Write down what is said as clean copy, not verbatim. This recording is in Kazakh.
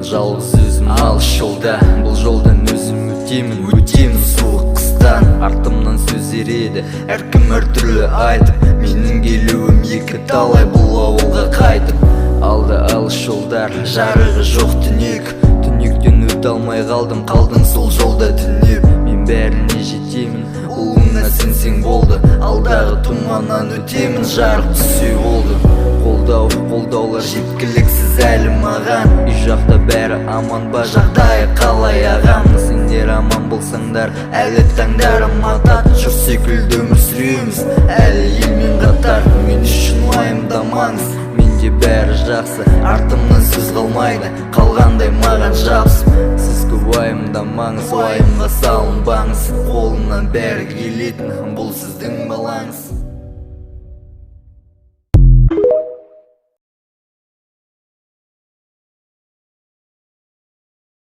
жалғыз өзім алыс жолда. Бұл жолдан өзім өтемін суық қыстан. Артымнан сөз ереді әркім әртүрлі айтып, менің келуім екі талай бұл ауылға қайтып. Алды алыс жолдар, жарығы жоқ түнектен өте алмай қалдың сол жолда түнеп. Мен бәріне жетемін, ұлыңа сенсең болды, алдағы тұманнан өтемін, жарық түсе болды. Қолдаулар жеткіліксіз әлі маған, үй жақта бәрі аман ба, жағдайы қалай ағам? Сендер аман болсаңдар, әлі таңдарым атат, жұрт секілді өмір сүреміз, әлі елмен қатар. Мен үшін уайымдамаңыз, менде бәрі жақсы, артымнан сөз қалмайды, қалғандай маған жабысып. Сіз көп уайымдамаңыз, уайымға салынбаңыз, қолынан бәрі келетін, бұл сіздің балаңыз.